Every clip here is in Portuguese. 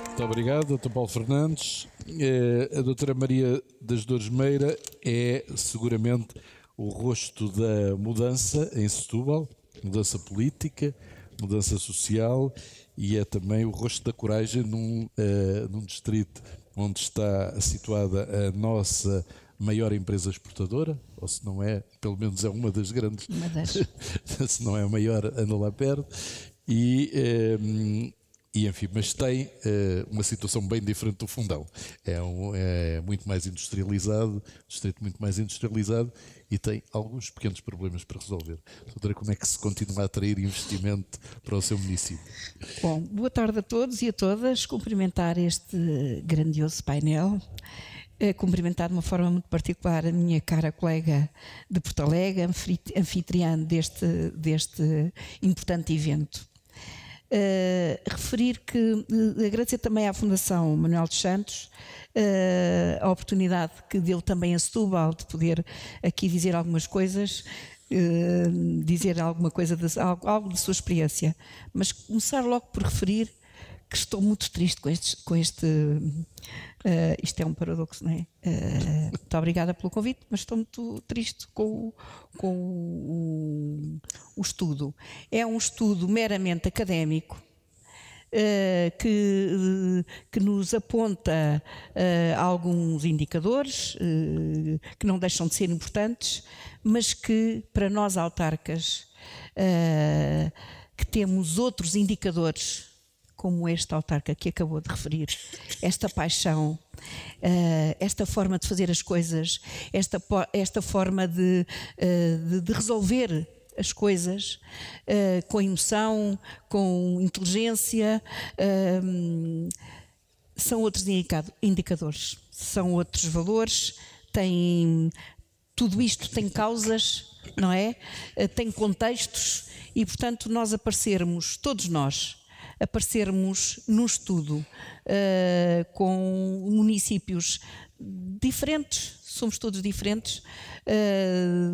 Muito obrigado, Dr. Paulo Fernandes. A doutora Maria das Dores Meira é seguramente o rosto da mudança em Setúbal, mudança política, mudança social, e é também o rosto da coragem num distrito onde está situada a nossa maior empresa exportadora, ou se não é, pelo menos é uma das grandes, se não é a maior, anda lá perto, e enfim, mas tem uma situação bem diferente do Fundão. É muito mais industrializado, distrito muito mais industrializado, e tem alguns pequenos problemas para resolver. Doutora, como é que se continua a atrair investimento para o seu município? Bom, boa tarde a todos e a todas. Cumprimentar este grandioso painel. Cumprimentar de uma forma muito particular a minha cara colega de Porto Alegre, anfitriã deste importante evento. Referir que agradecer também à Fundação Manuel dos Santos a oportunidade que deu também a Setúbal de poder aqui dizer algumas coisas, dizer alguma coisa, algo de sua experiência, mas começar logo por referir que estou muito triste com este isto é um paradoxo, não é? Muito obrigada pelo convite, mas estou muito triste com o estudo. É um estudo meramente académico, que nos aponta alguns indicadores que não deixam de ser importantes, mas que para nós autarcas que temos outros indicadores como este autarca que acabou de referir, esta paixão, esta forma de fazer as coisas, esta forma de resolver as coisas com emoção, com inteligência, são outros indicadores, são outros valores, tudo isto tem causas, não é? Tem contextos e, portanto, nós aparecermos, todos nós, num estudo com municípios diferentes, somos todos diferentes,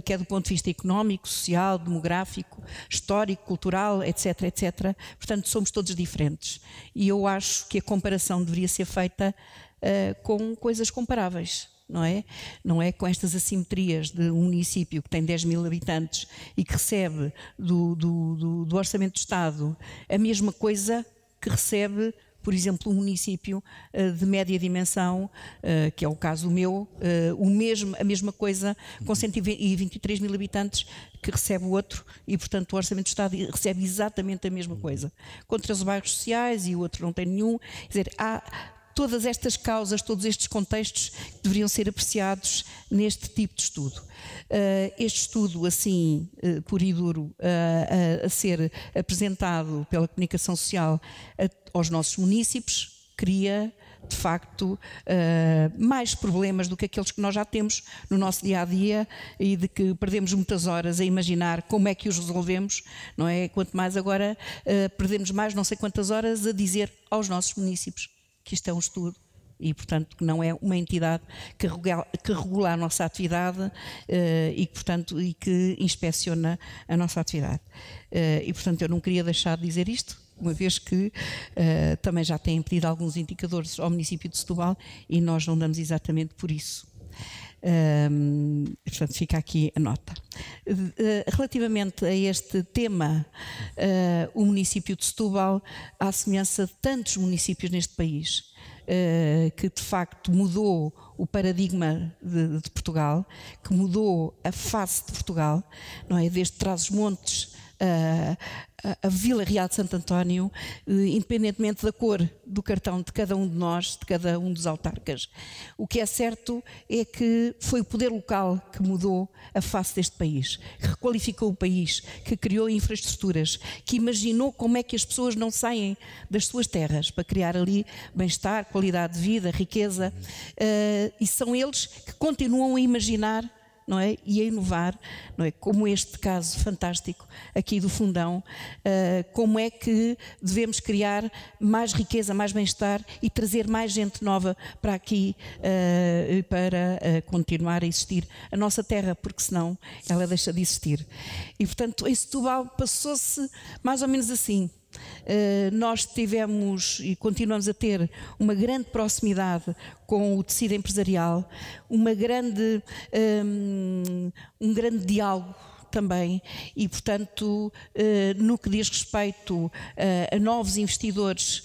quer do ponto de vista económico, social, demográfico, histórico, cultural, etc, etc. Portanto, somos todos diferentes. E eu acho que a comparação deveria ser feita com coisas comparáveis. Não é? Não é com estas assimetrias de um município que tem 10.000 habitantes e que recebe do Orçamento do Estado a mesma coisa que recebe, por exemplo, um município de média dimensão, que é o caso meu, a mesma coisa com 123.000 habitantes que recebe o outro e, portanto, o Orçamento do Estado recebe exatamente a mesma coisa. Contra os bairros sociais e o outro não tem nenhum. Quer dizer, há todas estas causas, todos estes contextos que deveriam ser apreciados neste tipo de estudo. Este estudo, assim, puro e duro, a ser apresentado pela comunicação social aos nossos municípios, cria, de facto, mais problemas do que aqueles que nós já temos no nosso dia-a-dia e de que perdemos muitas horas a imaginar como é que os resolvemos, não é? Quanto mais agora perdemos mais não sei quantas horas a dizer aos nossos municípios que isto é um estudo e, portanto, que não é uma entidade que regula a nossa atividade e que inspeciona a nossa atividade. E, portanto, eu não queria deixar de dizer isto, uma vez que também já têm pedido alguns indicadores ao município de Setúbal e nós não damos exatamente por isso. Portanto, fica aqui a nota. Relativamente a este tema, o município de Setúbal, à semelhança de tantos municípios neste país, que de facto mudou o paradigma de Portugal, que mudou a face de Portugal, não é? Desde Trás-os-Montes a Vila Real de Santo António, independentemente da cor do cartão de cada um de nós, de cada um dos autarcas. O que é certo é que foi o poder local que mudou a face deste país, que requalificou o país, que criou infraestruturas, que imaginou como é que as pessoas não saem das suas terras para criar ali bem-estar, qualidade de vida, riqueza, e são eles que continuam a imaginar não é? E a inovar, não é? Como este caso fantástico aqui do Fundão, como é que devemos criar mais riqueza, mais bem-estar e trazer mais gente nova para aqui, para continuar a existir a nossa terra, porque senão ela deixa de existir. E portanto em Setúbal passou-se mais ou menos assim. Nós tivemos e continuamos a ter uma grande proximidade com o tecido empresarial, um grande diálogo também, e portanto no que diz respeito a novos investidores,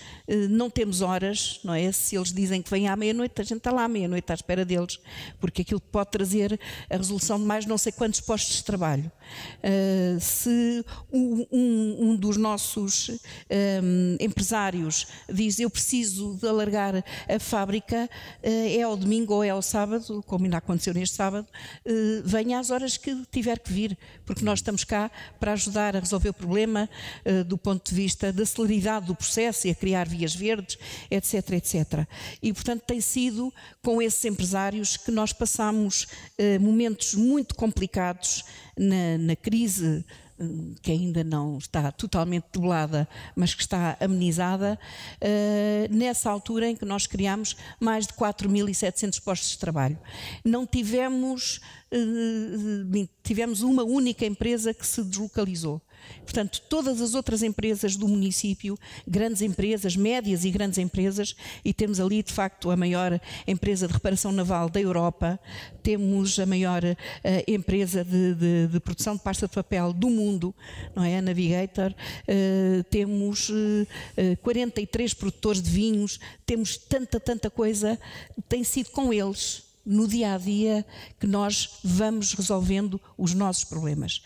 não temos horas, não é? Se eles dizem que vêm à meia-noite, a gente está lá à meia-noite à espera deles, porque aquilo pode trazer a resolução de mais não sei quantos postos de trabalho. Se um dos nossos empresários diz eu preciso de alargar a fábrica, é ao domingo ou é ao sábado, como ainda aconteceu neste sábado, venha às horas que tiver que vir, porque nós estamos cá para ajudar a resolver o problema do ponto de vista da celeridade do processo e a criar vias verdes, etc, etc. E portanto tem sido com esses empresários que nós passamos momentos muito complicados na crise, que ainda não está totalmente debelada, mas que está amenizada, nessa altura em que nós criámos mais de 4.700 postos de trabalho. Não tivemos uma única empresa que se deslocalizou. Portanto, todas as outras empresas do município, grandes empresas, médias e grandes empresas, e temos ali de facto a maior empresa de reparação naval da Europa, temos a maior empresa de produção de pasta de papel do mundo, não é? A Navigator, temos 43 produtores de vinhos, temos tanta coisa, tem sido com eles no dia a dia que nós vamos resolvendo os nossos problemas.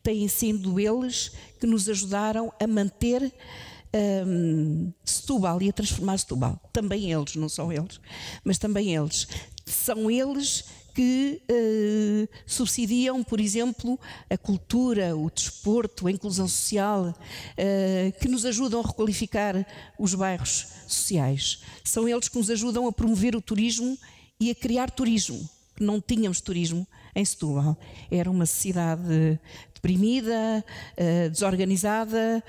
Têm sido eles que nos ajudaram a manter Setúbal e a transformar Setúbal. Também eles, não só eles, mas também eles. São eles que subsidiam, por exemplo, a cultura, o desporto, a inclusão social, que nos ajudam a requalificar os bairros sociais. São eles que nos ajudam a promover o turismo e a criar turismo. Não tínhamos turismo em Setúbal. Era uma cidade deprimida, desorganizada.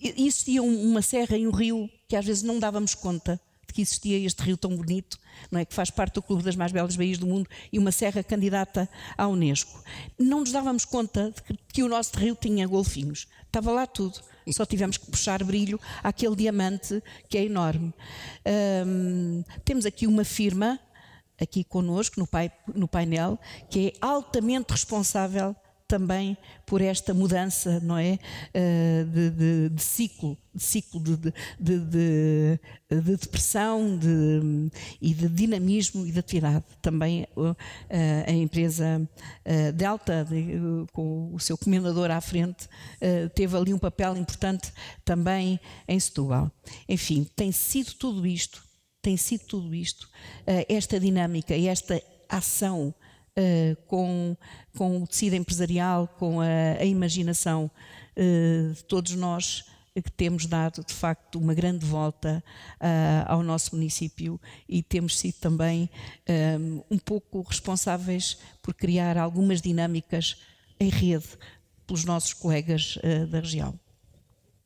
Existia uma serra e um rio que às vezes não dávamos conta de que existia este rio tão bonito, não é? Que faz parte do Clube das Mais Belas Baías do Mundo, e uma serra candidata à Unesco. Não nos dávamos conta de que o nosso rio tinha golfinhos. Estava lá tudo. Só tivemos que puxar brilho àquele diamante que é enorme. Temos aqui uma firma, aqui connosco no painel, que é altamente responsável também por esta mudança, não é? De ciclo de depressão e de dinamismo e de atividade. Também a empresa Delta, com o seu comendador à frente, teve ali um papel importante também em Setúbal. Enfim, tem sido tudo isto, esta dinâmica e esta ação com o tecido empresarial, com a imaginação de todos nós, que temos dado de facto uma grande volta ao nosso município, e temos sido também um pouco responsáveis por criar algumas dinâmicas em rede pelos nossos colegas da região.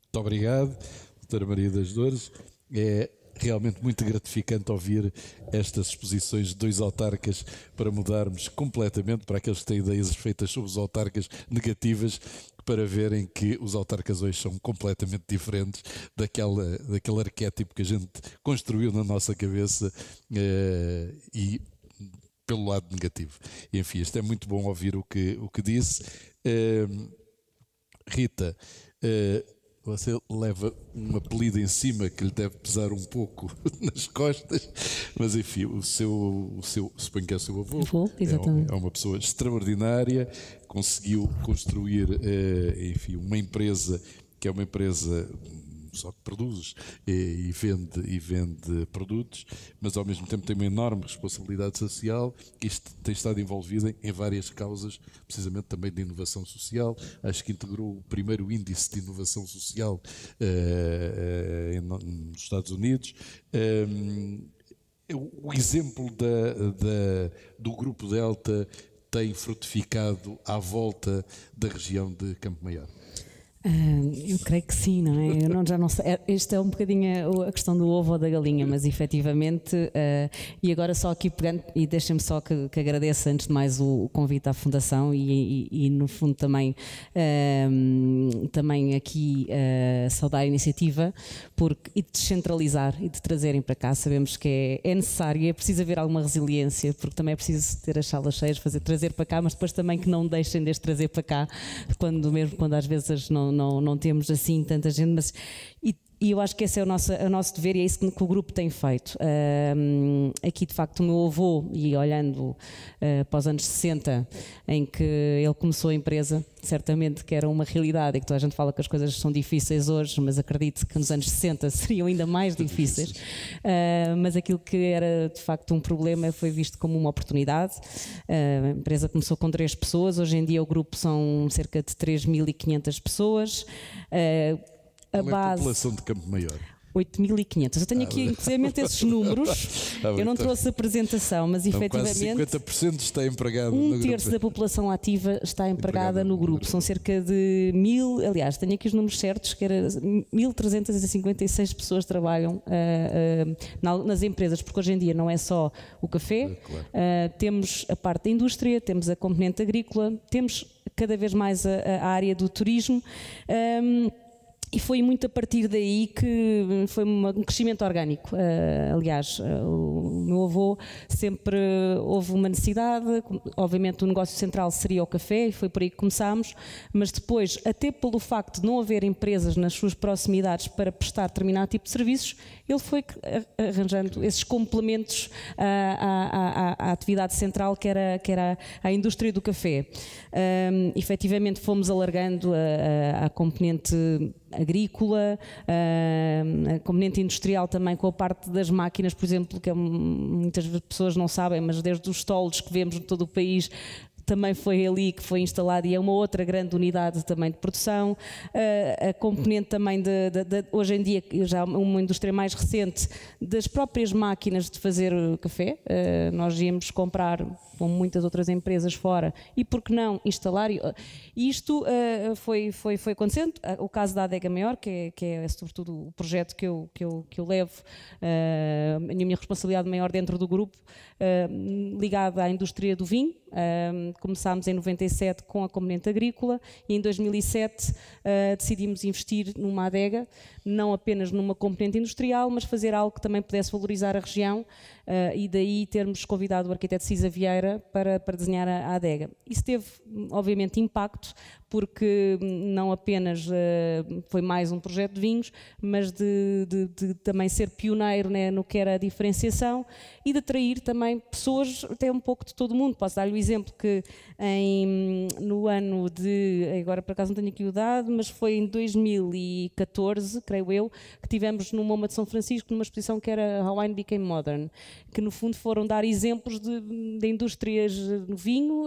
Muito obrigado, doutora Maria das Dores. É realmente muito gratificante ouvir estas exposições de dois autarcas para mudarmos completamente para aqueles que têm ideias feitas sobre os autarcas negativas, para verem que os autarcas hoje são completamente diferentes daquele arquétipo que a gente construiu na nossa cabeça, e pelo lado negativo. E, enfim, isto é muito bom ouvir o que disse. Rita, você leva um apelido em cima que lhe deve pesar um pouco nas costas, mas enfim, o seu suponho que é o seu avô, exatamente. É uma pessoa extraordinária, conseguiu construir, enfim, uma empresa que é uma empresa só que produz e vende produtos, mas ao mesmo tempo tem uma enorme responsabilidade social, e tem estado envolvida em várias causas, precisamente também de inovação social. Acho que integrou o primeiro índice de inovação social nos Estados Unidos. o exemplo do Grupo Delta tem frutificado à volta da região de Campo Maior? Eu creio que sim, não é? Eu já não sei. Isto é um bocadinho a questão do ovo ou da galinha, mas efetivamente, e agora só aqui pegando, e deixem-me só que agradeça antes de mais o convite à Fundação e no fundo também aqui saudar a iniciativa e de descentralizar e de trazerem para cá. Sabemos que é necessário e é preciso haver alguma resiliência, porque também é preciso ter as salas cheias, trazer para cá, mas depois também que não deixem de trazer para cá, mesmo quando às vezes não temos assim tanta gente, mas e eu acho que esse é o nosso dever e é isso que o grupo tem feito. Aqui de facto o meu avô, e olhando para os anos 60 em que ele começou a empresa, certamente que era uma realidade e que toda a gente fala que as coisas são difíceis hoje, mas acredito que nos anos 60 seriam ainda mais difíceis, mas aquilo que era de facto um problema foi visto como uma oportunidade. A empresa começou com 3 pessoas, hoje em dia o grupo são cerca de 3.500 pessoas. Qual é a população de Campo Maior? 8.500. Eu tenho aqui, inclusive, esses números. Eu não trouxe a apresentação, mas então, efetivamente. Quase 50% está empregado no grupo. 1/3 da população ativa está empregada no grupo. São cerca de 1.000. Aliás, tenho aqui os números certos, que era 1.356 pessoas que trabalham nas empresas, porque hoje em dia não é só o café, claro. Temos a parte da indústria, temos a componente agrícola, temos cada vez mais a área do turismo. E foi muito a partir daí que foi um crescimento orgânico. Aliás, o meu avô sempre houve uma necessidade, obviamente o negócio central seria o café e foi por aí que começámos, mas depois, até pelo facto de não haver empresas nas suas proximidades para prestar determinado tipo de serviços, ele foi arranjando esses complementos à atividade central que era a indústria do café. Efetivamente fomos alargando a componente agrícola, a componente industrial também com a parte das máquinas, por exemplo, que muitas pessoas não sabem, mas desde os toldos que vemos em todo o país, também foi ali que foi instalado e é uma outra grande unidade também de produção. A componente também hoje em dia, já uma indústria mais recente, das próprias máquinas de fazer café. Nós íamos comprar com muitas outras empresas fora e, por que não, instalar. E isto foi acontecendo. O caso da Adega Maior, que é sobretudo o projeto que eu levo, a minha responsabilidade maior dentro do grupo, ligada à indústria do vinho. Começámos em 97 com a componente agrícola e em 2007 decidimos investir numa adega, não apenas numa componente industrial, mas fazer algo que também pudesse valorizar a região e daí termos convidado o arquiteto Cisa Vieira para desenhar a adega. Isso teve, obviamente, impacto, porque não apenas foi mais um projeto de vinhos, mas de também ser pioneiro, né, no que era a diferenciação e de atrair também pessoas até um pouco de todo o mundo. Posso dar-lhe o exemplo que no ano de, agora por acaso não tenho aqui o dado, mas foi em 2014, creio eu, que tivemos no MoMA de São Francisco numa exposição que era How Wine Became Modern, que no fundo foram dar exemplos de indústrias no vinho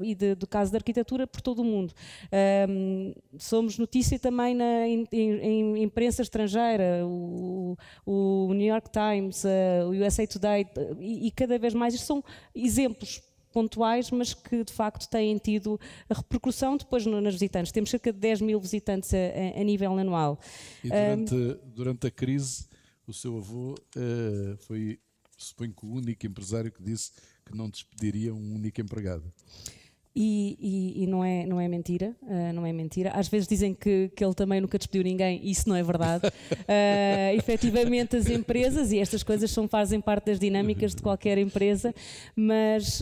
e do caso da arquitetura por todo o mundo. Somos notícia também em imprensa estrangeira, o New York Times, o USA Today, e cada vez mais isto são exemplos pontuais, mas que de facto têm tido a repercussão depois nas visitantes. Temos cerca de 10.000 visitantes a nível anual. E durante a crise, o seu avô foi, suponho que o único empresário que disse que não despediria um único empregado. E não é mentira, não é mentira. Às vezes dizem que ele também nunca despediu ninguém, e isso não é verdade. Efetivamente as empresas, e estas coisas fazem parte das dinâmicas de qualquer empresa, mas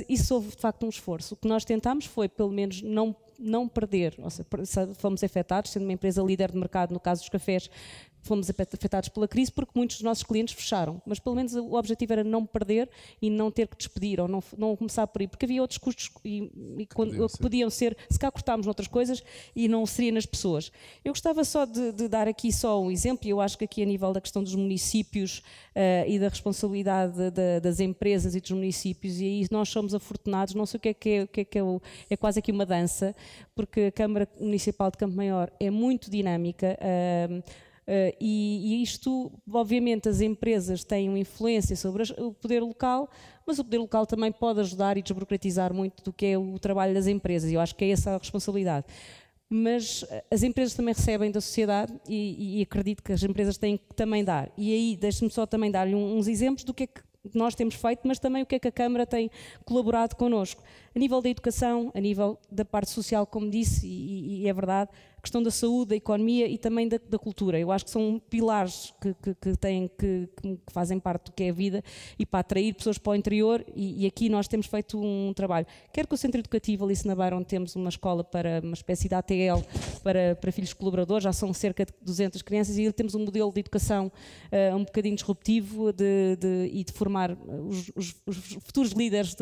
isso houve de facto um esforço. O que nós tentámos foi, pelo menos, não perder, ou seja, fomos afetados, sendo uma empresa líder de mercado no caso dos cafés, fomos afetados pela crise porque muitos dos nossos clientes fecharam, mas pelo menos o objetivo era não perder e não ter que despedir ou não começar por aí, porque havia outros custos que podiam ser, se cá cortámos noutras coisas e não seria nas pessoas. Eu gostava só de dar aqui só um exemplo, e eu acho que aqui a nível da questão dos municípios e da responsabilidade das empresas e dos municípios, e aí nós somos afortunados, não sei o que é quase aqui uma dança, porque a Câmara Municipal de Campo Maior é muito dinâmica. E isto, obviamente, as empresas têm uma influência sobre o poder local, mas o poder local também pode ajudar e desburocratizar muito do que é o trabalho das empresas, e eu acho que é essa a responsabilidade. Mas as empresas também recebem da sociedade e acredito que as empresas têm que também dar. E aí, deixe-me só também dar-lhe uns exemplos do que é que nós temos feito, mas também o que é que a Câmara tem colaborado connosco. A nível da educação, a nível da parte social, como disse, e é verdade, a questão da saúde, da economia e também da cultura. Eu acho que são pilares que fazem parte do que é a vida e para atrair pessoas para o interior, e aqui nós temos feito um trabalho. Quer que o Centro Educativo Alice Nabeiro, onde temos uma escola para uma espécie de ATL para filhos colaboradores, já são cerca de 200 crianças, e temos um modelo de educação um bocadinho disruptivo e de formar os futuros líderes,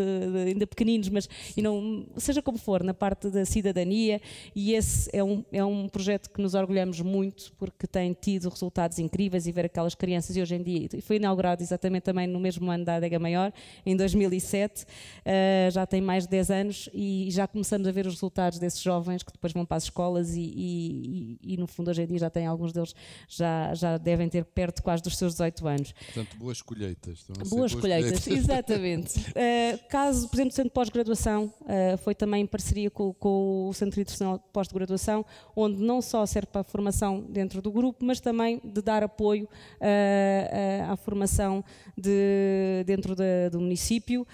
ainda pequeninos, mas e não, seja como for, na parte da cidadania, e esse é um projeto que nos orgulhamos muito, porque tem tido resultados incríveis, e ver aquelas crianças, e hoje em dia foi inaugurado exatamente também no mesmo ano da Adega Maior, em 2007, já tem mais de 10 anos, e já começamos a ver os resultados desses jovens que depois vão para as escolas e no fundo hoje em dia já tem alguns deles, já devem ter perto quase dos seus 18 anos. Portanto, boas colheitas. Boas colheitas, exatamente. Caso, por exemplo, do Centro de Pós-Graduação, foi também em parceria com o Centro Internacional de Pós-Graduação, onde não só serve para a formação dentro do grupo, mas também de dar apoio à formação dentro do município.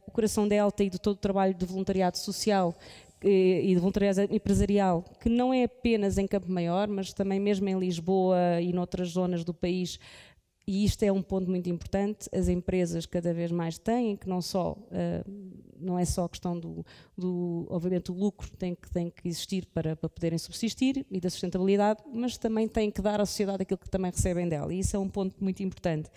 O Coração Delta e de todo o trabalho de voluntariado social e de voluntariado empresarial, que não é apenas em Campo Maior, mas também mesmo em Lisboa e noutras zonas do país. E isto é um ponto muito importante, as empresas cada vez mais têm, que não é só a questão obviamente o lucro tem que existir para poderem subsistir, e da sustentabilidade, mas também têm que dar à sociedade aquilo que também recebem dela, e isso é um ponto muito importante.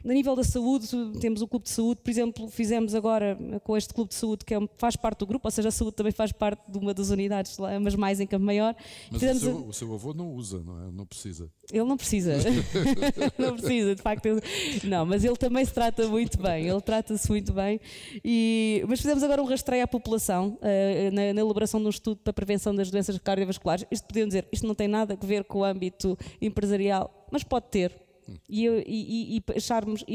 A nível da saúde, temos o Clube de Saúde, por exemplo, fizemos agora com este Clube de Saúde, que faz parte do grupo, ou seja, a saúde também faz parte de uma das unidades, mas mais em Campo Maior. Mas o seu avô não usa, não é? Não precisa. Ele não precisa, não precisa, de facto. Não, mas ele também se trata muito bem, ele trata-se muito bem. Mas fizemos agora um rastreio à população, na elaboração de um estudo para a prevenção das doenças cardiovasculares. Isto podemos dizer, isto não tem nada a ver com o âmbito empresarial, mas pode ter. E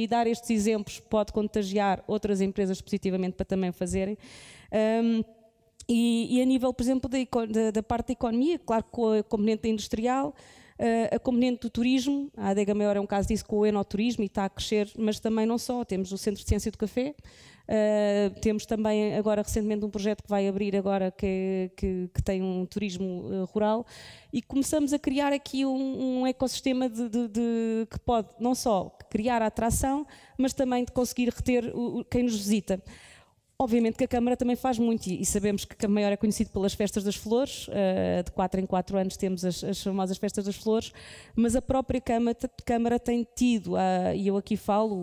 dar estes exemplos pode contagiar outras empresas positivamente para também fazerem. E a nível, por exemplo, da parte da economia, claro, com a componente industrial, a componente do turismo, a Adega Maior é um caso disso, com o enoturismo, e está a crescer, mas também não só, temos o Centro de Ciência do Café, temos também agora recentemente um projeto que vai abrir agora que tem um turismo rural, e começamos a criar aqui um ecossistema que pode não só criar a atração, mas também de conseguir reter quem nos visita. Obviamente que a Câmara também faz muito, e sabemos que Campo Maior é conhecido pelas festas das flores, de 4 em 4 anos temos as famosas festas das flores, mas a própria Câmara tem tido, e eu aqui falo,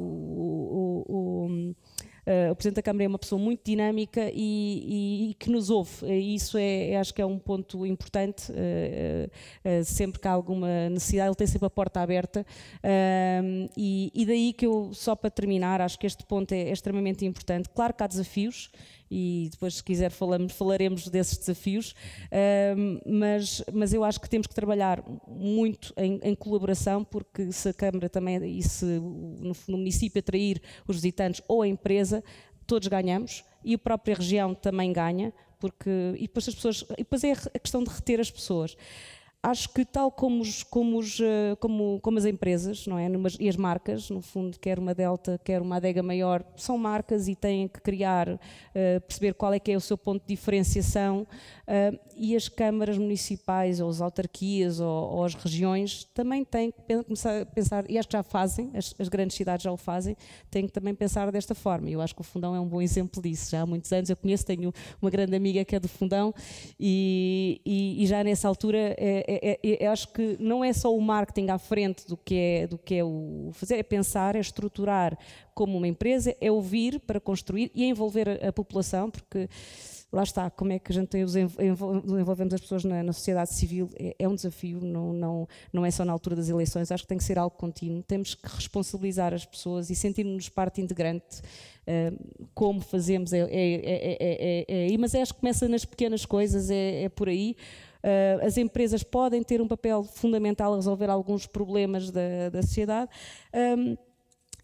o Presidente da Câmara é uma pessoa muito dinâmica e que nos ouve, e isso acho que é um ponto importante. Sempre que há alguma necessidade ele tem sempre a porta aberta, e daí que eu, só para terminar, acho que este ponto é extremamente importante. Claro que há desafios, e depois, se quiser, falaremos desses desafios, mas eu acho que temos que trabalhar muito em colaboração, porque se a Câmara também, e se no município atrair os visitantes ou a empresa, todos ganhamos, e a própria região também ganha, e depois depois é a questão de reter as pessoas. Acho que tal como as empresas, não é? E as marcas, no fundo, quer uma Delta, quer uma Adega Maior, são marcas e têm que criar, perceber qual é que é o seu ponto de diferenciação, e as câmaras municipais, ou as autarquias, ou as regiões, também têm que começar a pensar, e acho que já fazem, as grandes cidades já o fazem, têm que também pensar desta forma. Eu acho que o Fundão é um bom exemplo disso. Já há muitos anos eu tenho uma grande amiga que é do Fundão, e já nessa altura eu acho que não é só o marketing à frente do que é o fazer, é pensar, é estruturar como uma empresa, é ouvir para construir e envolver a população, porque lá está, como é que a gente envolvemos as pessoas na sociedade civil, é um desafio, não é só na altura das eleições, acho que tem que ser algo contínuo, temos que responsabilizar as pessoas e sentir-nos parte integrante. Como fazemos, mas acho que começa nas pequenas coisas, é por aí. As empresas podem ter um papel fundamental a resolver alguns problemas da sociedade.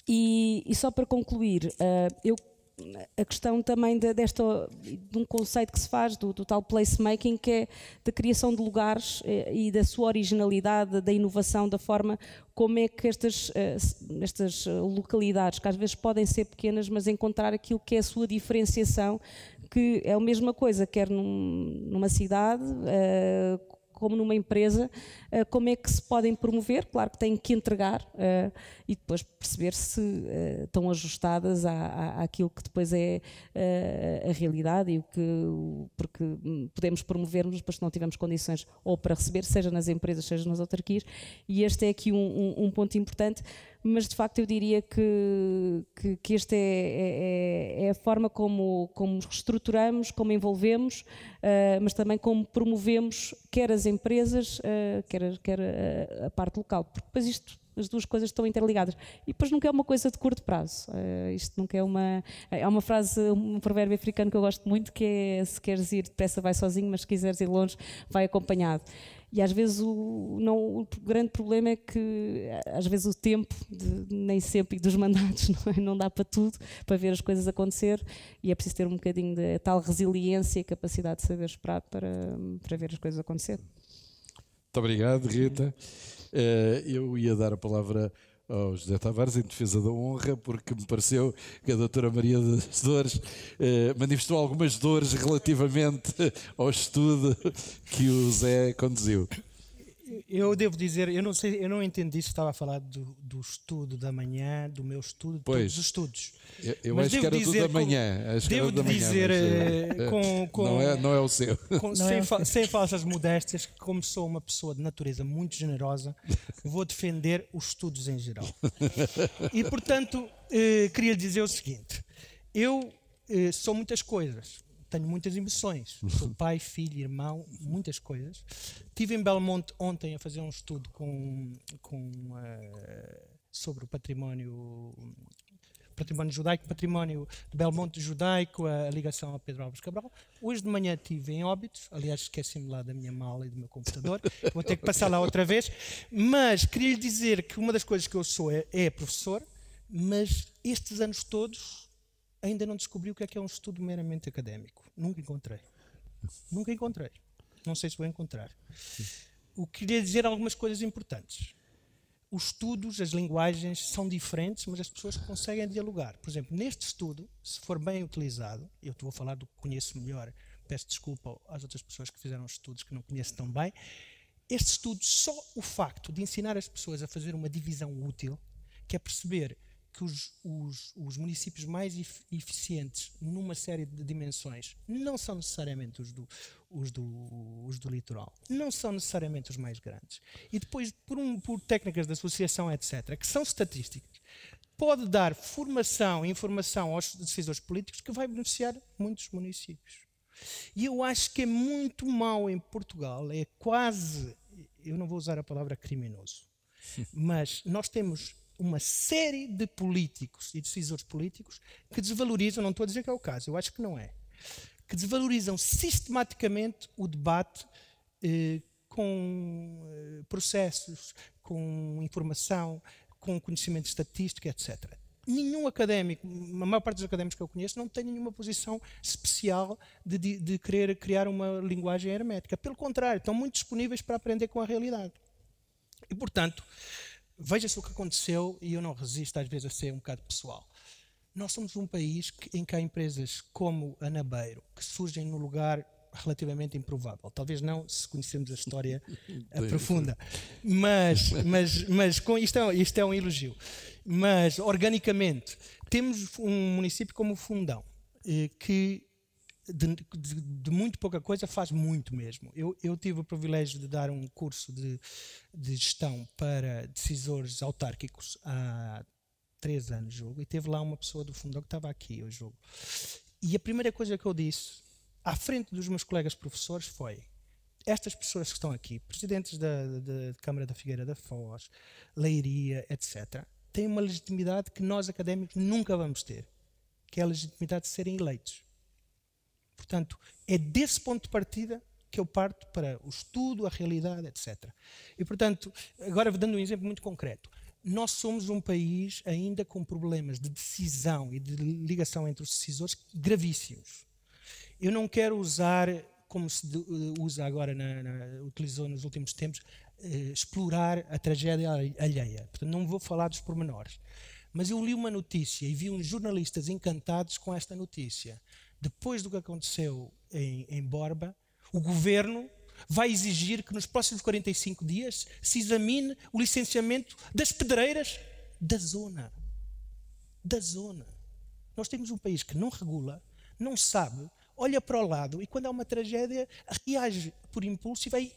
E só para concluir, a questão também de um conceito que se faz do tal placemaking, que é da criação de lugares e da sua originalidade, da inovação, da forma como é que estas localidades, que às vezes podem ser pequenas, mas encontrar aquilo que é a sua diferenciação, que é a mesma coisa, quer numa cidade, como numa empresa, como é que se podem promover. Claro que têm que entregar e depois perceber se estão ajustadas àquilo que depois é a realidade, e porque podemos promover, mas depois se não tivermos condições ou para receber, seja nas empresas, seja nas autarquias. E este é aqui um ponto importante, mas de facto eu diria que este é a forma como reestruturamos, como envolvemos, mas também como promovemos quer as empresas, quer a parte local, porque depois as duas coisas estão interligadas. E depois nunca é uma coisa de curto prazo. Isto nunca é uma... É uma frase, um provérbio africano que eu gosto muito, que é: se queres ir depressa vai sozinho, mas se quiseres ir longe vai acompanhado. E às vezes o grande problema é que às vezes o tempo, nem sempre, e dos mandatos, não dá para tudo, para ver as coisas acontecer, e é preciso ter um bocadinho de tal resiliência e capacidade de saber esperar para ver as coisas acontecer. Muito obrigado, Rita. Eu ia dar a palavra ao José Tavares em defesa da honra, porque me pareceu que a doutora Maria das Dores manifestou algumas dores relativamente ao estudo que o Zé conduziu. Eu devo dizer, eu não entendi se estava a falar do estudo da manhã, do meu estudo, de todos os estudos. Eu acho que era do da manhã. Devo dizer, não é o seu. Sem falsas modéstias, como sou uma pessoa de natureza muito generosa, vou defender os estudos em geral. E, portanto, queria lhe dizer o seguinte: eu sou muitas coisas. Tenho muitas emoções. Sou pai, filho, irmão, muitas coisas. Estive em Belmonte ontem a fazer um estudo sobre o património judaico, património de Belmonte judaico, a ligação a Pedro Álvares Cabral. Hoje de manhã estive em Óbidos, aliás esqueci-me lá da minha mala e do meu computador, vou ter que passar lá outra vez, mas queria lhe dizer que uma das coisas que eu sou é professor, mas estes anos todos ainda não descobri o que é um estudo meramente académico. Nunca encontrei. Não sei se vou encontrar. O que queria dizer algumas coisas importantes. Os estudos, as linguagens são diferentes, mas as pessoas conseguem dialogar. Por exemplo, neste estudo, se for bem utilizado, eu vou falar do que conheço melhor, peço desculpa às outras pessoas que fizeram estudos que não conheço tão bem, este estudo, só o facto de ensinar as pessoas a fazer uma divisão útil, que é perceber que os municípios mais eficientes numa série de dimensões não são necessariamente os do litoral, não são necessariamente os mais grandes. E depois, por técnicas de associação, etc., que são estatísticas, pode dar formação e informação aos decisores políticos que vai beneficiar muitos municípios. E eu acho que é muito mau em Portugal, é quase, eu não vou usar a palavra criminoso, mas nós temos uma série de políticos e decisores políticos que desvalorizam, não estou a dizer que é o caso, eu acho que não é, que desvalorizam sistematicamente o debate com processos, com informação, com conhecimento estatístico, etc. Nenhum académico, a maior parte dos académicos que eu conheço, não tem nenhuma posição especial de querer criar uma linguagem hermética. Pelo contrário, estão muito disponíveis para aprender com a realidade. E, portanto, veja-se o que aconteceu, e eu não resisto às vezes a ser um bocado pessoal. Nós somos um país em que há empresas como a Nabeiro, que surgem num lugar relativamente improvável. Talvez não, se conhecermos a história profunda. Mas com isto é um elogio. Mas, organicamente, temos um município como o Fundão, que de muito pouca coisa faz muito mesmo. Eu tive o privilégio de dar um curso de gestão para decisores autárquicos há 3 anos, julgo, e teve lá uma pessoa do Fundão que estava aqui, eu julgo. E a primeira coisa que eu disse, à frente dos meus colegas professores, foi: estas pessoas que estão aqui, presidentes da Câmara da Figueira da Foz, Leiria, etc., têm uma legitimidade que nós académicos nunca vamos ter, que é a legitimidade de serem eleitos. Portanto, é desse ponto de partida que eu parto para o estudo, a realidade, etc. E, portanto, agora dando um exemplo muito concreto, nós somos um país ainda com problemas de decisão e de ligação entre os decisores gravíssimos. Eu não quero usar, como se usa agora, utilizou nos últimos tempos, explorar a tragédia alheia. Portanto, não vou falar dos pormenores. Mas eu li uma notícia e vi uns jornalistas encantados com esta notícia. Depois do que aconteceu em Borba, o governo vai exigir que nos próximos 45 dias se examine o licenciamento das pedreiras da zona. Da zona. Nós temos um país que não regula, não sabe, olha para o lado e quando há uma tragédia reage por impulso e vai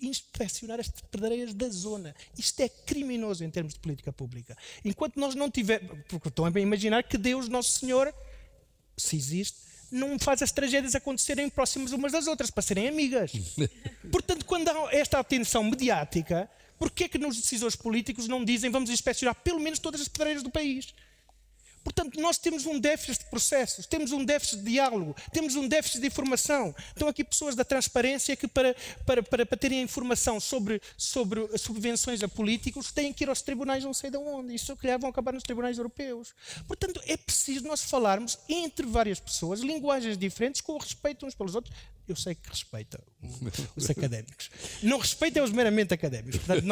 inspecionar as pedreiras da zona. Isto é criminoso em termos de política pública. Enquanto nós não tivermos... Porque estão a imaginar que Deus, Nosso Senhor, se existe, não faz as tragédias acontecerem próximas umas das outras, para serem amigas. Portanto, quando há esta atenção mediática, porquê é que nos decisores políticos não dizem vamos inspecionar pelo menos todas as pedreiras do país? Portanto, nós temos um déficit de processos, temos um déficit de diálogo, temos um déficit de informação. Estão aqui pessoas da transparência que para terem informação sobre subvenções a políticos têm que ir aos tribunais não sei de onde. Isso, se calhar, vão acabar nos tribunais europeus. Portanto, é preciso nós falarmos entre várias pessoas, linguagens diferentes, com o respeito uns pelos outros. Eu sei que respeita os académicos. Não respeita os meramente académicos. Portanto,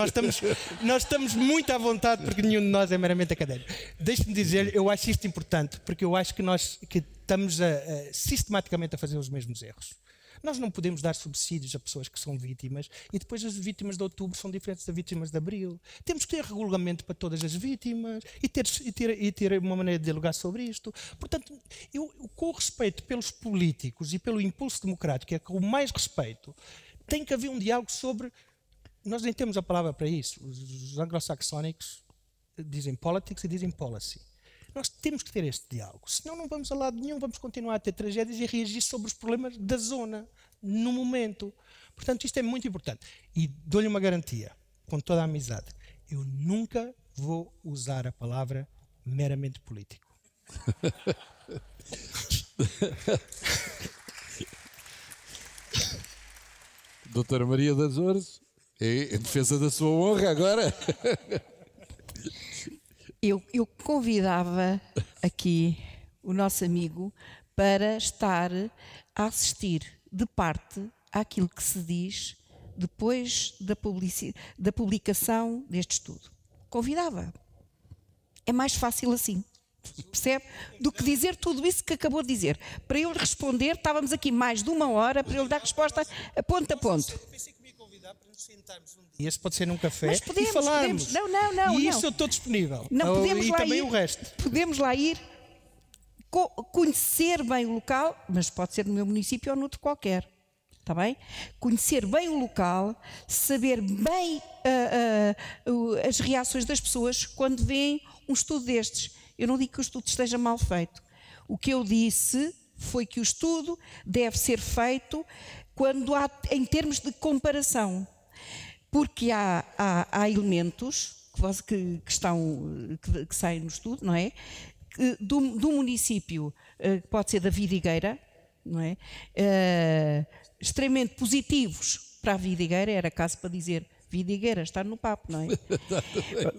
nós estamos muito à vontade porque nenhum de nós é meramente académico. Deixe-me dizer, eu acho isto importante porque eu acho que nós estamos sistematicamente a fazer os mesmos erros. Nós não podemos dar subsídios a pessoas que são vítimas e depois as vítimas de outubro são diferentes das vítimas de abril. Temos que ter regulamento para todas as vítimas e ter uma maneira de dialogar sobre isto. Portanto, com o respeito pelos políticos e pelo impulso democrático, com o mais respeito, tem que haver um diálogo sobre... Nós nem temos a palavra para isso. Os anglo-saxónicos dizem politics e dizem policy. Nós temos que ter este diálogo, senão não vamos a lado nenhum, vamos continuar a ter tragédias e a reagir sobre os problemas da zona, no momento. Portanto, isto é muito importante. E dou-lhe uma garantia, com toda a amizade, eu nunca vou usar a palavra meramente político. Doutora Maria das Dores, em defesa da sua honra agora. Eu convidava aqui o nosso amigo para estar a assistir de parte àquilo que se diz depois da publicação deste estudo. Convidava. É mais fácil assim, percebe? Do que dizer tudo isso que acabou de dizer. Para eu lhe responder, estávamos aqui mais de 1 hora para eu lhe dar resposta a ponto a ponto. Sentarmos um dia, pode ser num café, mas podemos, e falarmos. Podemos. Não. E isso eu estou disponível. Não podemos e lá também ir, o resto. Podemos lá ir, conhecer bem o local, mas pode ser no meu município ou noutro qualquer. Está bem? Conhecer bem o local, saber bem as reações das pessoas quando veem um estudo destes. Eu não digo que o estudo esteja mal feito. O que eu disse foi que o estudo deve ser feito quando há, em termos de comparação. Porque há elementos que saem no estudo, não é? Do município, que pode ser da Vidigueira, não é? Extremamente positivos para a Vidigueira, era caso para dizer Vidigueira, estar no papo, não é?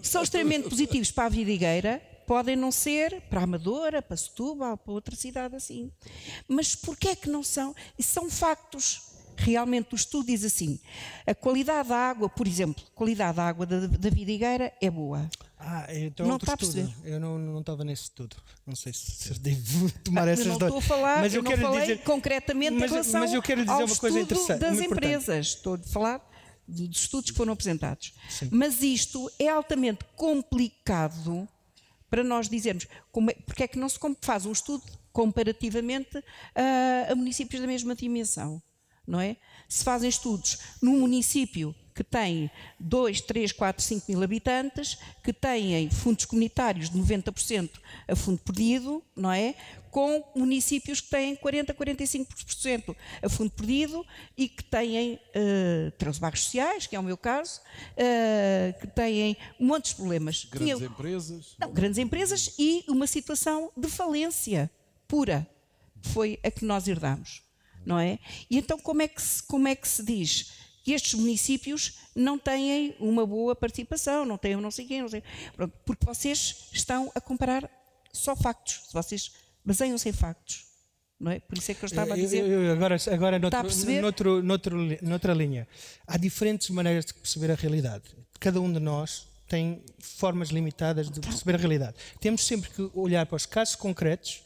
São extremamente positivos para a Vidigueira, podem não ser para a Amadora, para Setúbal, para outra cidade assim. Mas porquê é que não são? E são factos. Realmente o estudo diz assim, a qualidade da água, por exemplo, a qualidade da água da Vidigueira é boa. Então não está a perceber? Eu não estava nesse estudo. Não sei se devo tomar essas dores. Não estou a falar, mas eu não quero falei dizer, concretamente em relação mas eu quero dizer ao uma coisa estudo interessante, das muito empresas. Estou a falar dos estudos que foram apresentados. Sim. Mas isto é altamente complicado para nós dizermos porque é que não se faz um estudo comparativamente a municípios da mesma dimensão. Não é? Se fazem estudos num município que tem 2, 3, 4, 5 mil habitantes, que têm fundos comunitários de 90% a fundo perdido, não é? Com municípios que têm 40, 45% a fundo perdido e que têm 13 bairros sociais, que é o meu caso, que têm montes de problemas. Grandes empresas? Não, grandes empresas e uma situação de falência pura, foi a que nós herdámos. não é? E então como é que se diz que estes municípios não têm uma boa participação, não têm não sei quê, não sei. Pronto, porque vocês estão a comparar só factos, vocês baseiam-se em factos, não é? Por isso é que eu estava a dizer... Agora noutra linha. Há diferentes maneiras de perceber a realidade. Cada um de nós tem formas limitadas de perceber a realidade. Temos sempre que olhar para os casos concretos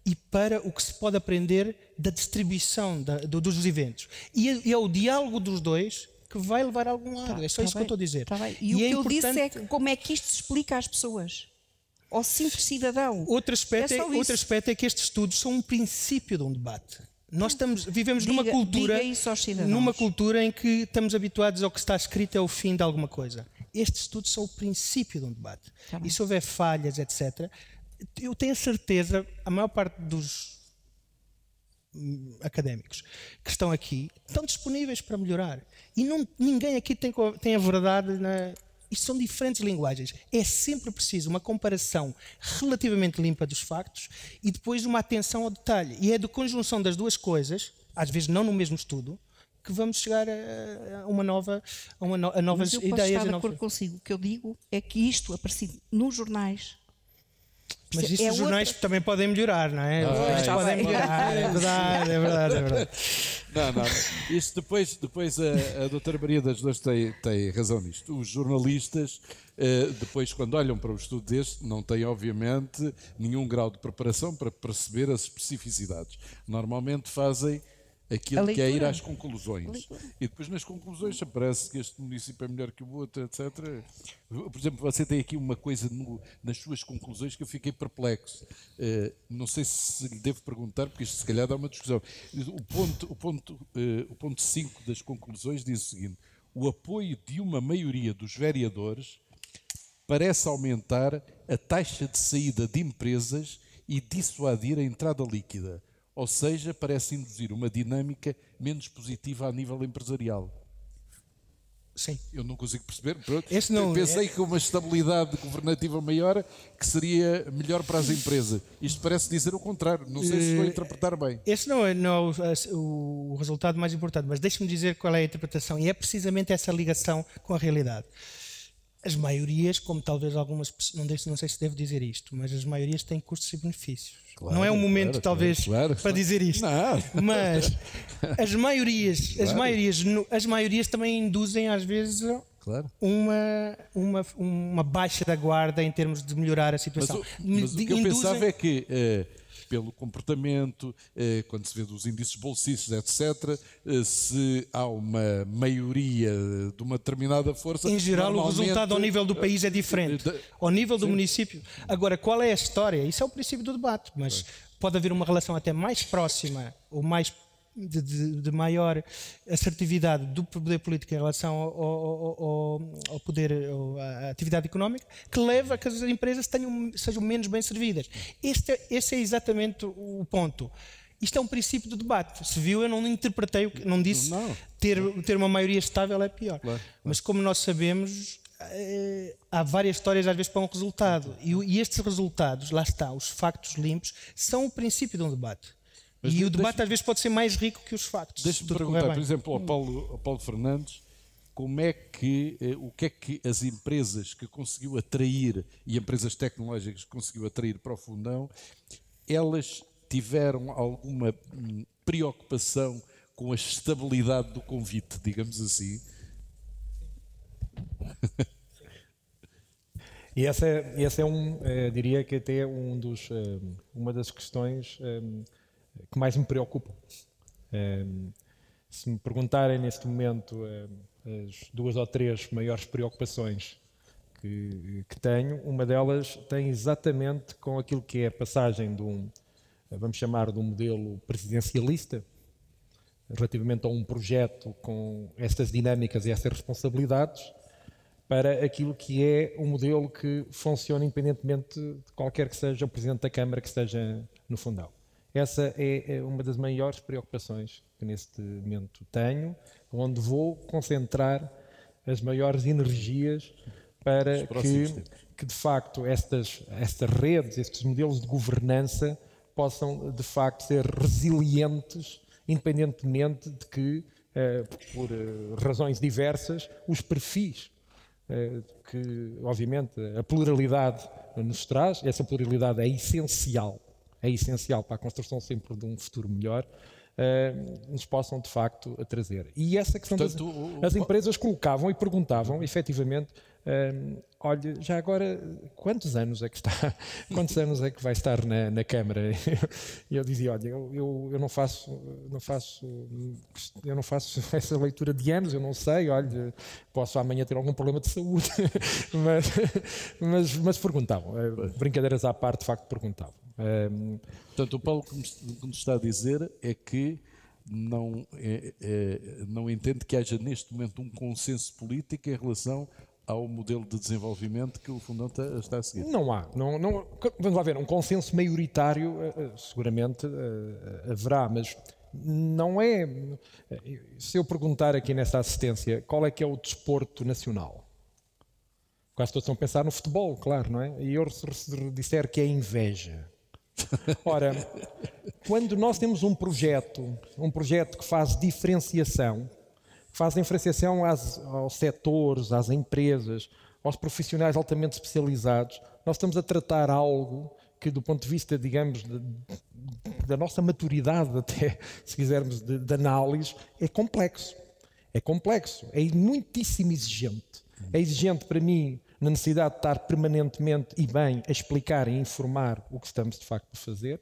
e para o que se pode aprender da distribuição dos eventos. E é o diálogo dos dois que vai levar a algum lado. É só isso que eu estou a dizer. E o que eu disse é como é que isto se explica às pessoas. Ao simples cidadão. Outro aspecto é que estes estudos são um princípio de um debate. Nós vivemos numa cultura em que estamos habituados ao que está escrito é o fim de alguma coisa. Estes estudos são o princípio de um debate. E se houver falhas, etc., eu tenho a certeza, a maior parte dos académicos que estão aqui estão disponíveis para melhorar. E ninguém aqui tem a verdade Isto são diferentes linguagens. É sempre preciso uma comparação relativamente limpa dos factos e depois uma atenção ao detalhe. E é da conjunção das duas coisas, às vezes não no mesmo estudo, que vamos chegar a novas Mas eu ideias. Posso estar de acordo consigo. O que eu digo é que isto aparecido nos jornais. Mas isso os jornais também podem melhorar, não é? Podem melhorar, é verdade. Não. Isto depois a doutora Maria das Dores tem razão nisto. Os jornalistas, depois, quando olham para um estudo deste, não têm, obviamente, nenhum grau de preparação para perceber as especificidades. Normalmente fazem aquilo que é ir às conclusões. E depois nas conclusões aparece que este município é melhor que o outro, etc. Por exemplo, você tem aqui uma coisa nas suas conclusões que eu fiquei perplexo. Não sei se lhe devo perguntar, porque isto se calhar dá uma discussão. O ponto 5 das conclusões diz o seguinte: o apoio de uma maioria dos vereadores parece aumentar a taxa de saída de empresas e dissuadir a entrada líquida. Ou seja, parece induzir uma dinâmica menos positiva a nível empresarial. Sim. Eu não consigo perceber. Pensei que uma estabilidade governativa maior que seria melhor para as empresas. Isto parece dizer o contrário. Não sei se estou a interpretar bem. Esse não é o resultado mais importante, mas deixe-me dizer qual é a interpretação. E é precisamente essa ligação com a realidade. As maiorias, como talvez algumas pessoas, não sei se devo dizer isto, mas as maiorias têm custos e benefícios. Claro, não é um momento, talvez, para dizer isto. Não. Mas as maiorias também induzem, às vezes, uma baixa da guarda em termos de melhorar a situação. Mas o que eu pensava é que, pelo comportamento, quando se vê dos índices bolsistas, etc., se há uma maioria de uma determinada força... Em geral, o resultado ao nível do país é diferente. Ao nível do município. Agora, qual é a história? Isso é o princípio do debate, mas pode haver uma relação até mais próxima ou mais de maior assertividade do poder político em relação ao poder, à atividade económica, que leva a que as empresas sejam menos bem servidas. Esse é exatamente o ponto. Isto é um princípio do debate. Se viu, eu não interpretei, não disse ter uma maioria estável é pior. Claro. Mas como nós sabemos, há várias histórias às vezes para um resultado. E estes resultados, lá está, os factos limpos, são o princípio de um debate. E o debate às vezes pode ser mais rico que os factos. Deixa-me perguntar, por exemplo, ao Paulo Fernandes, o que é que as empresas que conseguiu atrair, e empresas tecnológicas que conseguiu atrair para o Fundão, elas tiveram alguma preocupação com a estabilidade do convite, digamos assim? E essa é diria que até uma das questões que mais me preocupam. Se me perguntarem neste momento as 2 ou 3 maiores preocupações que tenho, uma delas tem exatamente com aquilo que é a passagem vamos chamar de um modelo presidencialista, relativamente a um projeto com estas dinâmicas e essas responsabilidades, para aquilo que é um modelo que funciona independentemente de qualquer que seja o Presidente da Câmara que esteja no Fundão. Essa é uma das maiores preocupações que neste momento tenho, onde vou concentrar as maiores energias para que de facto estas redes, estes modelos de governança possam de facto ser resilientes independentemente de que, por razões diversas, os perfis que, obviamente, a pluralidade nos traz, essa pluralidade é essencial para a construção sempre de um futuro melhor, nos possam, de facto, trazer. E essa questão as empresas colocavam e perguntavam, efetivamente, olha, já agora, quantos anos é que vai estar na Câmara? E eu dizia, olha, eu não faço essa leitura de anos, eu não sei, olha, posso amanhã ter algum problema de saúde, mas perguntavam, brincadeiras à parte, de facto, perguntavam. Portanto, o Paulo que nos está a dizer é que não entende que haja neste momento um consenso político em relação ao modelo de desenvolvimento que o Fundão está a seguir. Não há. Vamos lá ver, um consenso maioritário seguramente haverá, mas não é... Se eu perguntar aqui nessa assistência qual é que é o desporto nacional, quase todos estão a pensar no futebol, claro, não é? E eu se disser que é inveja. Ora, quando nós temos um projeto que faz diferenciação, aos setores, às empresas, aos profissionais altamente especializados, nós estamos a tratar algo que, do ponto de vista, digamos, da nossa maturidade, até, se quisermos, de análise, é complexo. É muitíssimo exigente. É exigente para mim na necessidade de estar permanentemente e bem a explicar e informar o que estamos de facto a fazer,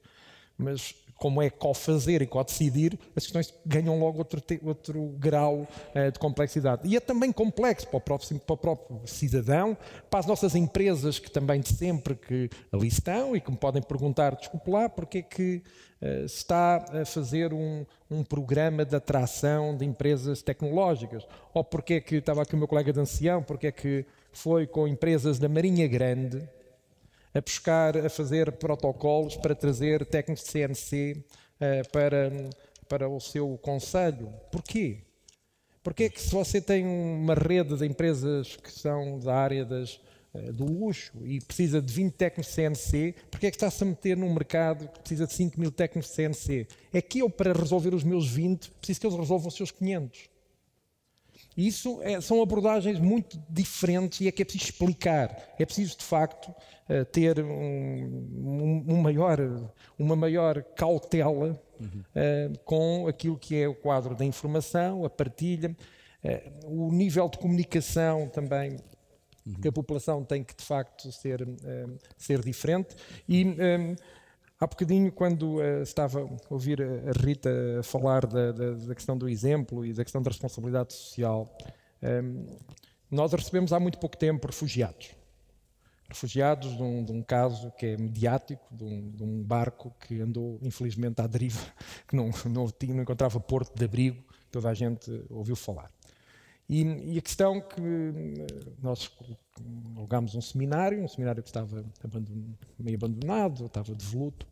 mas como é co-fazer e co-decidir, as questões ganham logo outro grau de complexidade. E é também complexo para o próprio cidadão, para as nossas empresas que também de sempre que ali estão e que me podem perguntar, desculpe lá, porque é que se está a fazer um programa de atração de empresas tecnológicas? Ou porque é que, estava aqui o meu colega de ancião, porque é que foi com empresas da Marinha Grande a fazer protocolos para trazer técnicos de CNC para o seu concelho. Porquê? Porque é que se você tem uma rede de empresas que são da área do luxo e precisa de 20 técnicos de CNC, porque é que está-se a meter num mercado que precisa de 5 mil técnicos de CNC? É que eu, para resolver os meus 20, preciso que eles resolvam os seus 500. E isso são abordagens muito diferentes e é que é preciso explicar. É preciso, de facto, ter uma maior cautela com aquilo que é o quadro da informação, a partilha, o nível de comunicação também que a população tem que, de facto, ser diferente. E há bocadinho, quando estava a ouvir a Rita falar da questão do exemplo e da questão da responsabilidade social, nós recebemos há muito pouco tempo refugiados de um caso que é mediático, de um barco que andou, infelizmente, à deriva, que não encontrava porto de abrigo, toda a gente ouviu falar. E a questão que nós alugámos um seminário que estava meio abandonado, estava devoluto,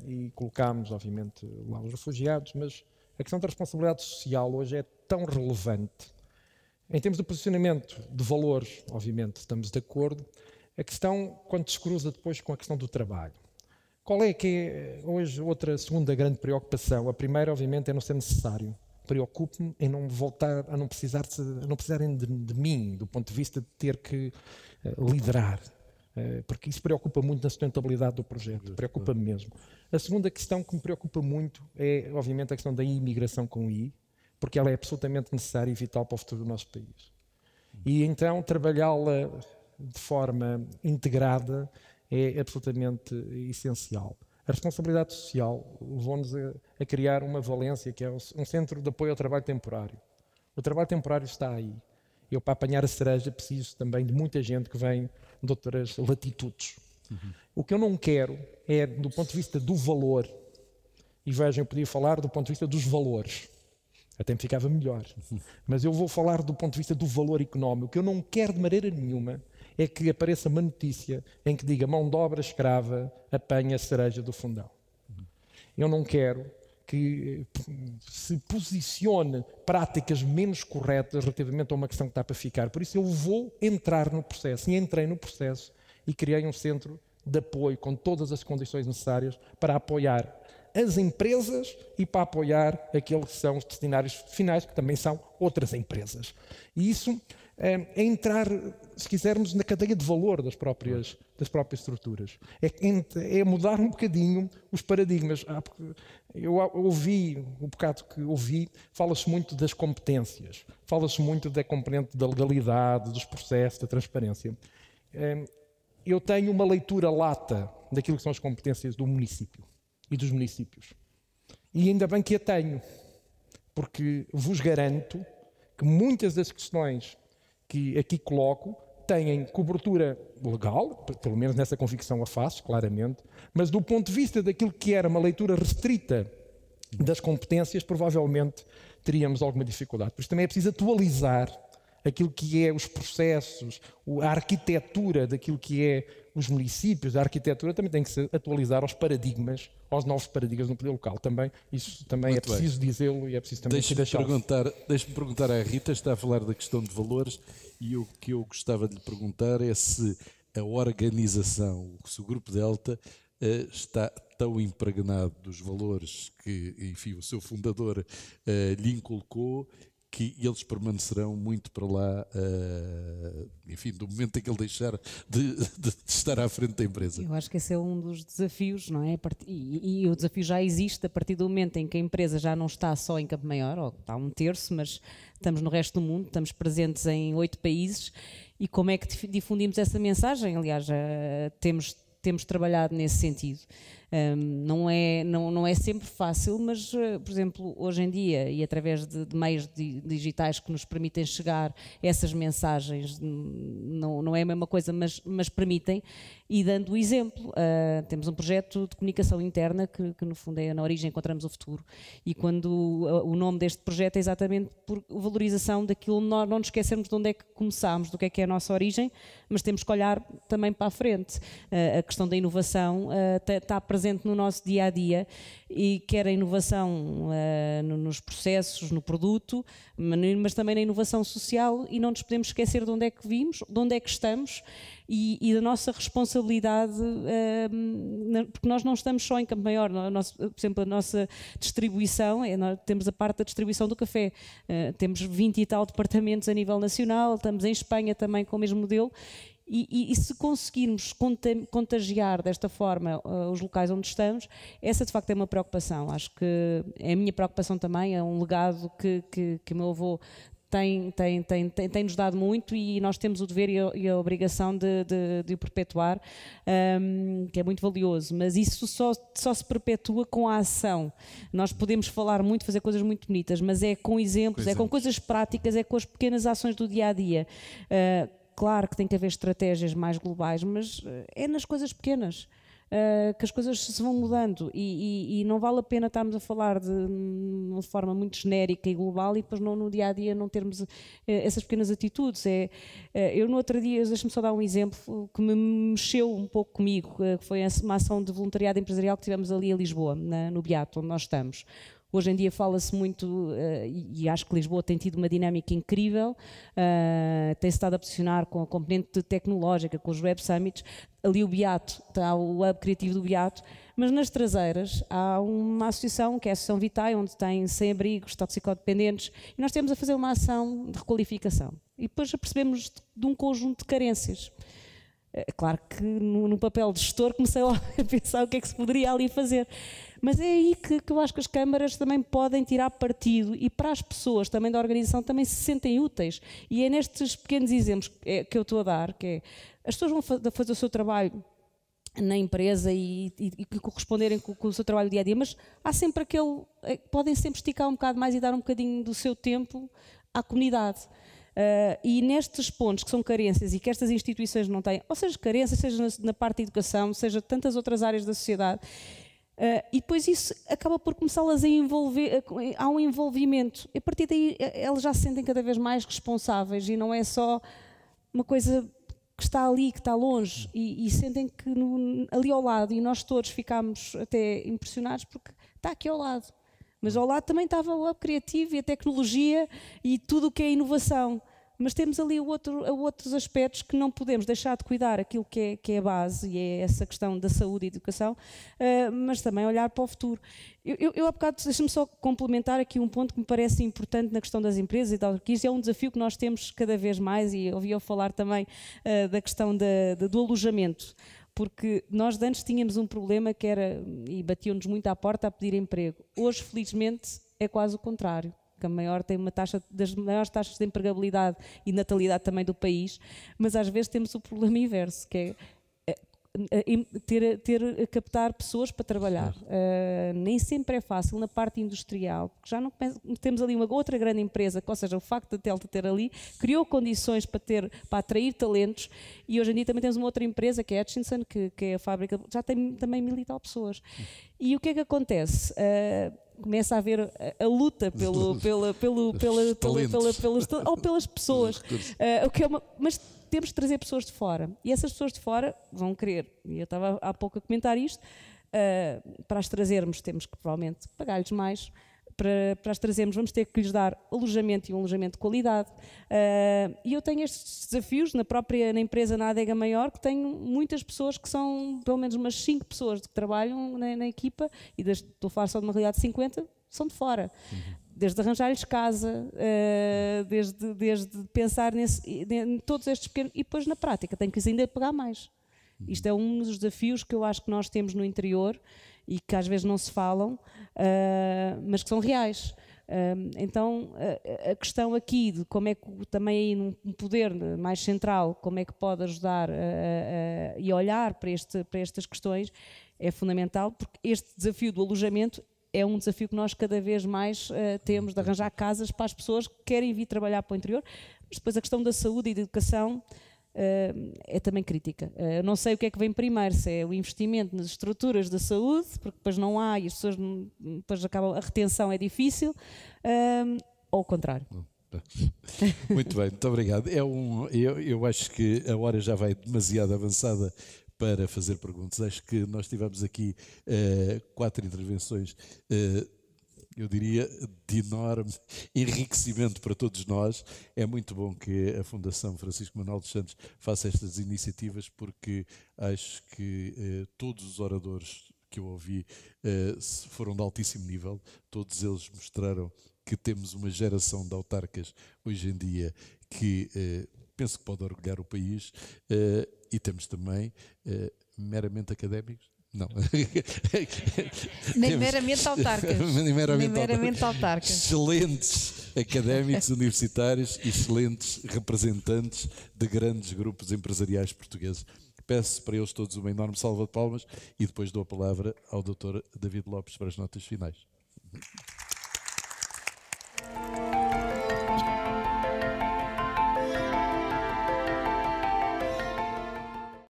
e colocámos, obviamente, lá os refugiados, mas a questão da responsabilidade social hoje é tão relevante. Em termos de posicionamento de valores, obviamente, estamos de acordo. A questão, quando se cruza depois com a questão do trabalho. Qual é que é hoje outra segunda grande preocupação? A primeira, obviamente, é não ser necessário. Preocupo-me em não voltar a não precisarem de mim, do ponto de vista de ter que liderar, porque isso preocupa muito na sustentabilidade do projeto, preocupa-me mesmo. A segunda questão que me preocupa muito é, obviamente, a questão da imigração com I, porque ela é absolutamente necessária e vital para o futuro do nosso país. E então trabalhá-la de forma integrada é absolutamente essencial. A responsabilidade social levou-nos a criar uma valência, que é um centro de apoio ao trabalho temporário. O trabalho temporário está aí. Eu, para apanhar a cereja, preciso também de muita gente que vem de outras latitudes. O que eu não quero é, do ponto de vista do valor, e vejam, eu podia falar do ponto de vista dos valores, até me ficava melhor, mas eu vou falar do ponto de vista do valor económico. O que eu não quero de maneira nenhuma é que apareça uma notícia em que diga mão de obra escrava apanha a cereja do Fundão. Eu não quero que se posicione práticas menos corretas relativamente a uma questão que está para ficar. Por isso eu vou entrar no processo, e entrei no processo e criei um centro de apoio com todas as condições necessárias para apoiar as empresas e para apoiar aqueles que são os destinatários finais, que também são outras empresas. E isso é entrar, se quisermos, na cadeia de valor das próprias estruturas. É mudar um bocadinho os paradigmas. Eu ouvi, o bocado que ouvi, fala-se muito das competências, fala-se muito da componente da legalidade, dos processos, da transparência. Eu tenho uma leitura lata daquilo que são as competências do município e dos municípios. E ainda bem que a tenho, porque vos garanto que muitas das questões que aqui coloco têm cobertura legal, pelo menos nessa convicção a faço, claramente, mas do ponto de vista daquilo que era uma leitura restrita das competências, provavelmente teríamos alguma dificuldade. Por isso também é preciso atualizar aquilo que é os processos, a arquitetura daquilo que é os municípios, a arquitetura também tem que se atualizar aos paradigmas, aos novos paradigmas no poder local. Também, isso também muito é preciso dizê-lo e é preciso também Deixe-me perguntar à Rita, está a falar da questão de valores, e o que eu gostava de lhe perguntar é se a organização, se o Grupo Delta está tão impregnado dos valores que, enfim, o seu fundador lhe inculcou, que eles permanecerão muito para lá, enfim, do momento em que ele deixar de estar à frente da empresa. Eu acho que esse é um dos desafios, não é? E o desafio já existe a partir do momento em que a empresa já não está só em Campo Maior, ou está um terço, mas estamos no resto do mundo, estamos presentes em 8 países, e como é que difundimos essa mensagem? Aliás, temos trabalhado nesse sentido. Não é sempre fácil, mas, por exemplo, hoje em dia, e através de meios digitais que nos permitem chegar essas mensagens, não é a mesma coisa, mas permitem, e dando o exemplo. Temos um projeto de comunicação interna que no fundo é Na Origem Encontramos o Futuro, e quando o nome deste projeto é exatamente por valorização daquilo, nós não nos esquecermos de onde é que começámos, do que é a nossa origem, mas temos que olhar também para a frente. A questão da inovação está presente no nosso dia-a-dia, e quer a inovação nos processos, no produto, mas também na inovação social, e não nos podemos esquecer de onde é que vimos, de onde é que estamos, e da nossa responsabilidade, porque nós não estamos só em Campo Maior. Por exemplo, a nossa distribuição, nós temos a parte da distribuição do café, temos 20 e tal departamentos a nível nacional, estamos em Espanha também com o mesmo modelo. E se conseguirmos contagiar desta forma os locais onde estamos, essa de facto é uma preocupação. Acho que é a minha preocupação também, é um legado que o meu avô tem-nos dado muito, e nós temos o dever e a obrigação de o perpetuar, que é muito valioso, mas isso só se perpetua com a ação. Nós podemos falar muito, fazer coisas muito bonitas, mas é com exemplos, é com coisas práticas, é com as pequenas ações do dia-a-dia. Claro que tem que haver estratégias mais globais, mas é nas coisas pequenas que as coisas se vão mudando, e não vale a pena estarmos a falar de uma forma muito genérica e global e depois no dia-a-dia não termos essas pequenas atitudes. Eu no outro dia, deixa-me só dar um exemplo que me mexeu um pouco comigo, que foi uma ação de voluntariado empresarial que tivemos ali em Lisboa, no Beato, onde nós estamos. Hoje em dia fala-se muito, e acho que Lisboa tem tido uma dinâmica incrível, tem-se estado a posicionar com a componente tecnológica, com os Web Summits. Ali o Beato, está o hub criativo do Beato, mas nas traseiras há uma associação, que é a Associação Vitae, onde tem sem-abrigos, toxicodependentes, e nós temos a fazer uma ação de requalificação. E depois apercebemos de um conjunto de carências. É claro que no papel de gestor comecei lá a pensar o que é que se poderia ali fazer. Mas é aí que eu acho que as câmaras também podem tirar partido, e para as pessoas também da organização também se sentem úteis. E é nestes pequenos exemplos que eu estou a dar, que é, as pessoas vão fazer o seu trabalho na empresa e corresponderem com o seu trabalho dia a dia, mas há sempre podem sempre esticar um bocado mais e dar um bocadinho do seu tempo à comunidade. E nestes pontos que são carências e que estas instituições não têm, ou seja, carências, seja na parte da educação, seja tantas outras áreas da sociedade, e depois isso acaba por começá-las a envolver, há um envolvimento, e a partir daí elas já se sentem cada vez mais responsáveis, e não é só uma coisa que está ali, que está longe, e sentem que ali ao lado, e nós todos ficámos até impressionados porque está aqui ao lado. Mas ao lado também estava o hub criativo e a tecnologia e tudo o que é inovação. mas temos ali outros aspectos que não podemos deixar de cuidar, aquilo que é a base, e é essa questão da saúde e educação, mas também olhar para o futuro. Eu há bocado, deixa-me só complementar aqui um ponto que me parece importante na questão das empresas e tal, que isso é um desafio que nós temos cada vez mais, e ouvi-o falar também da questão do alojamento, porque nós antes tínhamos um problema que era, e batiam-nos muito à porta a pedir emprego. Hoje, felizmente, é quase o contrário. Que a maior tem uma taxa, das maiores taxas de empregabilidade e natalidade também do país, mas às vezes temos o problema inverso, que é captar pessoas para trabalhar. Nem sempre é fácil na parte industrial, porque já não temos ali uma outra grande empresa, ou seja, o facto da Telta ter ali criou condições para atrair talentos, e hoje em dia também temos uma outra empresa, que é a Hutchinson, que é a fábrica, já tem também 1000 e tal pessoas. E o que é que acontece? Começa a haver a luta pelas pessoas, mas temos de trazer pessoas de fora, e essas pessoas de fora vão querer, e eu estava há pouco a comentar isto, para as trazermos temos que provavelmente pagar-lhes mais, para as trazermos vamos ter que lhes dar alojamento, e um alojamento de qualidade, e eu tenho estes desafios na empresa, na Adega Maior, que tenho muitas pessoas que são, pelo menos umas 5 pessoas que trabalham na equipa, e estou a falar só de uma realidade de 50, são de fora. Desde arranjar-lhes casa, desde pensar em todos estes pequenos, e depois na prática tenho que ainda pagar mais. Isto é um dos desafios que eu acho que nós temos no interior e que às vezes não se falam, mas que são reais. Então a questão aqui de como é que também aí num poder mais central, como é que pode ajudar e olhar para estas questões é fundamental, porque este desafio do alojamento é um desafio que nós cada vez mais temos, de arranjar casas para as pessoas que querem vir trabalhar para o interior, mas depois a questão da saúde e da educação é também crítica. Eu não sei o que é que vem primeiro, se é o investimento nas estruturas da saúde, porque depois não há e as pessoas depois acabam, a retenção é difícil, ou o contrário. Muito bem, muito obrigado. Eu acho que a hora já vai demasiado avançada para fazer perguntas. Acho que nós tivemos aqui 4 intervenções, eu diria, de enorme enriquecimento para todos nós. É muito bom que a Fundação Francisco Manuel dos Santos faça estas iniciativas, porque acho que todos os oradores que eu ouvi foram de altíssimo nível. Todos eles mostraram que temos uma geração de autarcas hoje em dia que penso que pode orgulhar o país, e temos também meramente académicos. Não. Nem meramente autarcas. Nem meramente autarcas. Excelentes académicos universitários e excelentes representantes de grandes grupos empresariais portugueses. Peço para eles todos uma enorme salva de palmas e depois dou a palavra ao Dr. David Lopes para as notas finais.